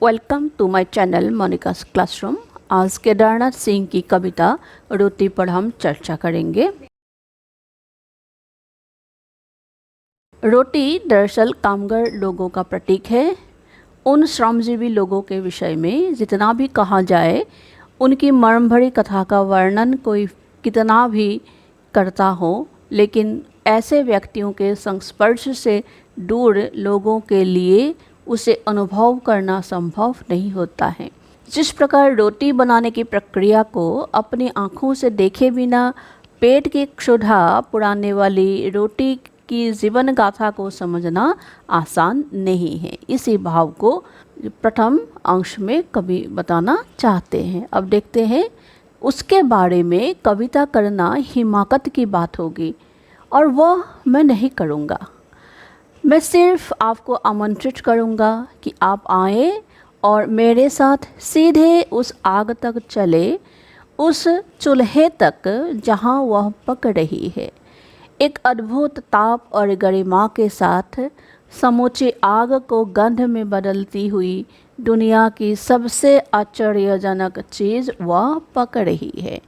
Welcome to my channel Monica's classroom. आज केदारनाथ सिंह की कविता रोटी पर हम चर्चा करेंगे। रोटी दरअसल कामगार लोगों का प्रतीक है। उन श्रमजीवी लोगों के विषय में जितना भी कहा जाए, उनकी मर्म भरी कथा का वर्णन कोई कितना भी करता हो, लेकिन ऐसे व्यक्तियों के संस्पर्श से दूर लोगों के लिए उसे अनुभव करना संभव नहीं होता है। जिस प्रकार रोटी बनाने की प्रक्रिया को अपनी आँखों से देखे बिना पेट की क्षुधा पुराने वाली रोटी की जीवन गाथा को समझना आसान नहीं है। इसी भाव को प्रथम अंश में कवि बताना चाहते हैं। अब देखते हैं, उसके बारे में कविता करना हिमाकत की बात होगी और वह मैं नहीं करूँगा। मैं सिर्फ आपको आमंत्रित करूँगा कि आप आए और मेरे साथ सीधे उस आग तक चले, उस चूल्हे तक जहाँ वह पक रही है। एक अद्भुत ताप और गरिमा के साथ समूची आग को गंध में बदलती हुई दुनिया की सबसे आश्चर्यजनक चीज़ वह पक रही है।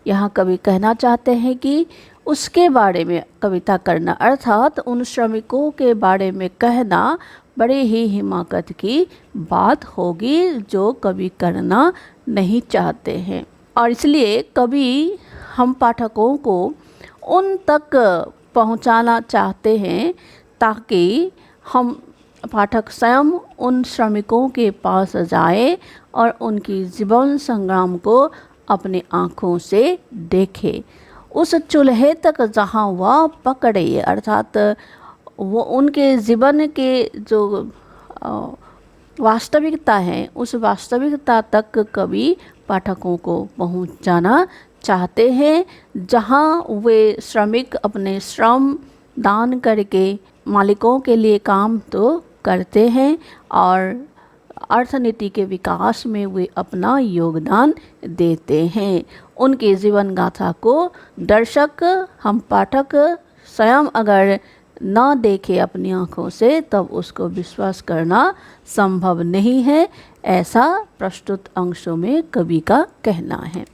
यहाँ कवि कहना चाहते हैं कि उसके बारे में कविता करना, अर्थात उन श्रमिकों के बारे में कहना बड़े ही हिमाकत की बात होगी जो कवि करना नहीं चाहते हैं। और इसलिए कवि हम पाठकों को उन तक पहुंचाना चाहते हैं ताकि हम पाठक स्वयं उन श्रमिकों के पास जाए और उनकी जीवन संग्राम को अपनी आँखों से देखे। उस चूल्हे तक जहाँ वह पक रही है, अर्थात वो उनके जीवन के जो वास्तविकता है, उस वास्तविकता तक कवि पाठकों को पहुँचाना चाहते हैं, जहाँ वे श्रमिक अपने श्रम दान करके मालिकों के लिए काम तो करते हैं और अर्थनीति के विकास में वे अपना योगदान देते हैं। उनके जीवन गाथा को दर्शक, हम पाठक स्वयं अगर न देखे अपनी आँखों से, तब उसको विश्वास करना संभव नहीं है। ऐसा प्रस्तुत अंशों में कवि का कहना है।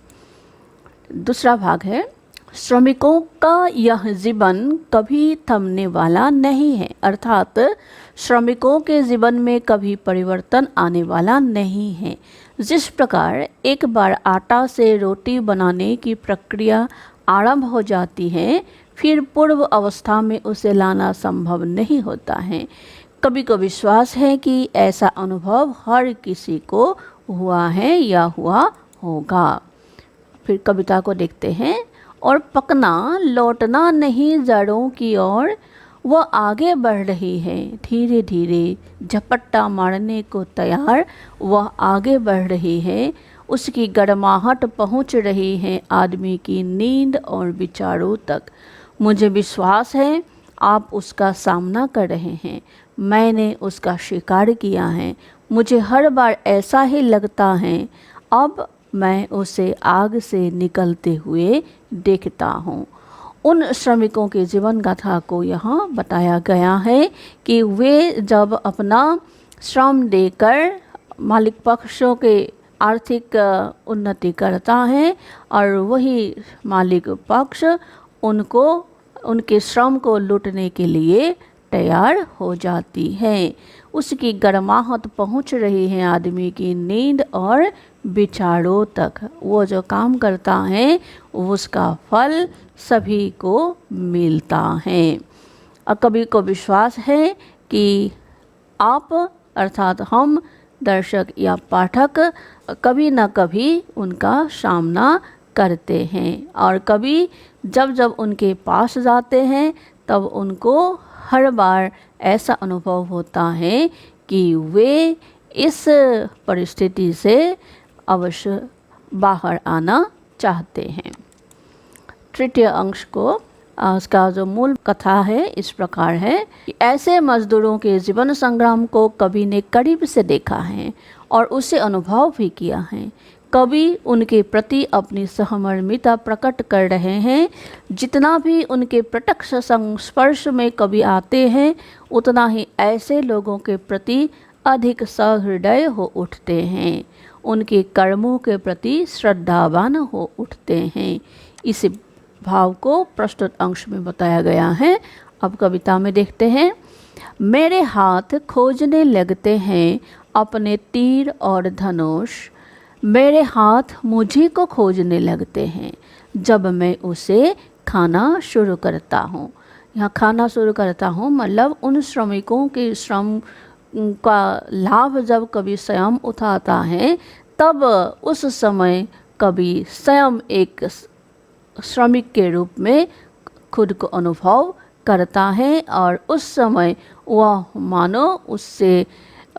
दूसरा भाग है, श्रमिकों का यह जीवन कभी थमने वाला नहीं है, अर्थात श्रमिकों के जीवन में कभी परिवर्तन आने वाला नहीं है। जिस प्रकार एक बार आटा से रोटी बनाने की प्रक्रिया आरंभ हो जाती है, फिर पूर्व अवस्था में उसे लाना संभव नहीं होता है। कवि को विश्वास है कि ऐसा अनुभव हर किसी को हुआ है या हुआ होगा। फिर कविता को देखते हैं। और पकना लौटना नहीं जड़ों की ओर, वह आगे बढ़ रही है धीरे धीरे, झपट्टा मारने को तैयार वह आगे बढ़ रही है। उसकी गरमाहट पहुंच रही है आदमी की नींद और विचारों तक। मुझे विश्वास है आप उसका सामना कर रहे हैं। मैंने उसका शिकार किया है। मुझे हर बार ऐसा ही लगता है। अब मैं उसे आग से निकलते हुए देखता हूँ। उन श्रमिकों के जीवन गाथा को यहाँ बताया गया है कि वे जब अपना श्रम देकर मालिक पक्षों के आर्थिक उन्नति करता है और वही मालिक पक्ष उनको, उनके श्रम को लूटने के लिए तैयार हो जाती है। उसकी गर्माहट पहुंच रही है आदमी की नींद और विचारों तक। वो जो काम करता है उसका फल सभी को मिलता है। और कवि को विश्वास है कि आप, अर्थात हम दर्शक या पाठक, कभी न कभी उनका सामना करते हैं और कभी जब जब उनके पास जाते हैं तब उनको हर बार ऐसा अनुभव होता है कि वे इस परिस्थिति से अवश्य बाहर आना चाहते हैं। तृतीय अंश को उसका जो मूल कथा है इस प्रकार है कि ऐसे मजदूरों के जीवन संग्राम को कवि ने करीब से देखा है और उसे अनुभव भी किया है। कवि उनके प्रति अपनी सहमर्मिता प्रकट कर रहे हैं। जितना भी उनके प्रत्यक्ष संस्पर्श में कवि आते हैं, उतना ही ऐसे लोगों के प्रति अधिक सहृदय हो उठते हैं, उनके कर्मों के प्रति श्रद्धावान हो उठते हैं। इस भाव को प्रस्तुत अंश में बताया गया है। अब कविता में देखते हैं। मेरे हाथ खोजने लगते हैं अपने तीर और धनुष, मेरे हाथ मुझी को खोजने लगते हैं जब मैं उसे खाना शुरू करता हूँ। यहाँ खाना शुरू करता हूँ मतलब उन श्रमिकों के श्रम का लाभ जब कवि स्वयं उठाता है, तब उस समय कवि स्वयं एक श्रमिक के रूप में खुद को अनुभव करता है और उस समय वह मानो उससे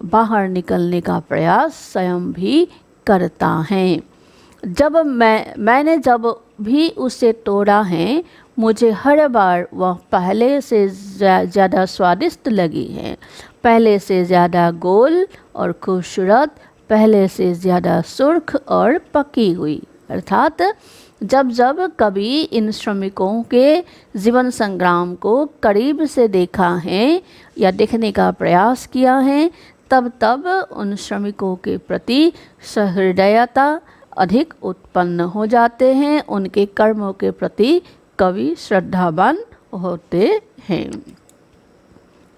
बाहर निकलने का प्रयास स्वयं भी करता है। जब मैंने जब भी उसे तोड़ा है, मुझे हर बार वह पहले से ज़्यादा स्वादिष्ट लगी है, पहले से ज़्यादा गोल और खूबसूरत, पहले से ज़्यादा सुर्ख और पकी हुई। अर्थात जब जब कभी इन श्रमिकों के जीवन संग्राम को करीब से देखा है या देखने का प्रयास किया है, तब तब उन श्रमिकों के प्रति सहृदयता अधिक उत्पन्न हो जाते हैं, उनके कर्मों के प्रति कवि श्रद्धावान होते हैं।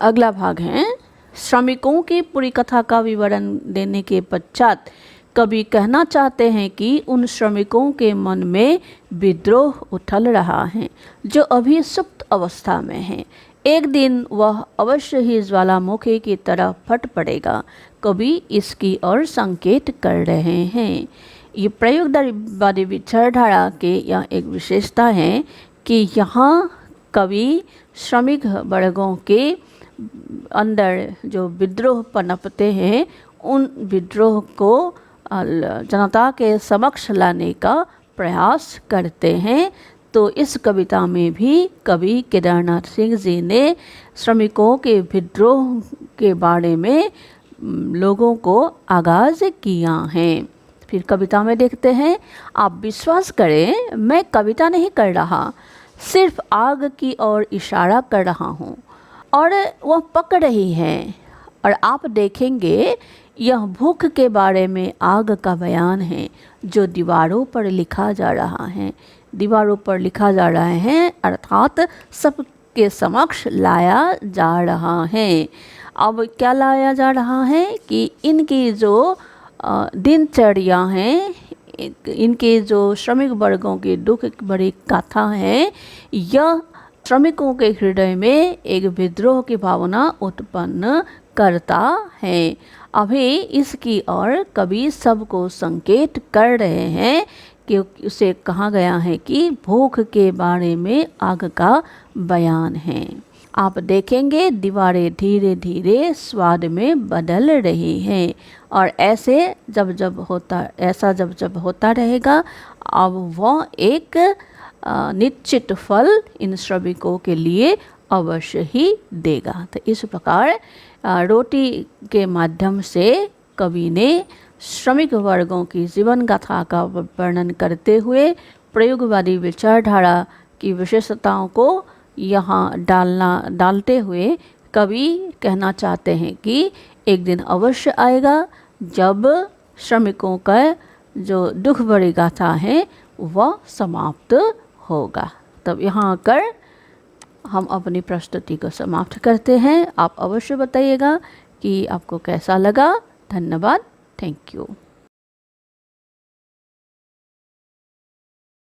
अगला भाग है। श्रमिकों की पूरी कथा का विवरण देने के पश्चात कवि कहना चाहते हैं कि उन श्रमिकों के मन में विद्रोह उछल रहा है जो अभी सुप्त अवस्था में है। एक दिन वह अवश्य ही ज्वालामुखी की तरह फट पड़ेगा। कवि इसकी ओर संकेत कर रहे हैं। ये प्रयोगवादी विचारधारा के यह एक विशेषता है कि यहाँ कवि श्रमिक वर्गों के अंदर जो विद्रोह पनपते हैं, उन विद्रोह को जनता के समक्ष लाने का प्रयास करते हैं। तो इस कविता में भी कवि केदारनाथ सिंह जी ने श्रमिकों के विद्रोह के बारे में लोगों को आगाज किया है। फिर कविता में देखते हैं। आप विश्वास करें, मैं कविता नहीं कर रहा, सिर्फ आग की ओर इशारा कर रहा हूँ और वह पक रही है। और आप देखेंगे यह भूख के बारे में आग का बयान है जो दीवारों पर लिखा जा रहा है। दीवारों पर लिखा जा रहा है अर्थात सबके समक्ष लाया जा रहा है। अब क्या लाया जा रहा है कि इनकी जो दिनचर्या हैं, इनके जो श्रमिक वर्गों की दुख भरी कथा है, यह श्रमिकों के हृदय में एक विद्रोह की भावना उत्पन्न करता है। अभी इसकी ओर कवि सबको संकेत कर रहे हैं कि उसे कहा गया है कि भूख के बारे में आग का बयान है। आप देखेंगे दीवारें धीरे धीरे स्वाद में बदल रही हैं और ऐसा जब जब होता रहेगा, अब वह एक निश्चित फल इन श्रमिकों के लिए अवश्य ही देगा। तो इस प्रकार रोटी के माध्यम से कवि ने श्रमिक वर्गों की जीवन गाथा का वर्णन करते हुए प्रयोगवादी विचारधारा की विशेषताओं को यहाँ डालते हुए कवि कहना चाहते हैं कि एक दिन अवश्य आएगा जब श्रमिकों का जो दुख भरी गाथा है वह समाप्त होगा। तब यहाँ आकर हम अपनी प्रस्तुति को समाप्त करते हैं। आप अवश्य बताइएगा कि आपको कैसा लगा। धन्यवाद। Thank you.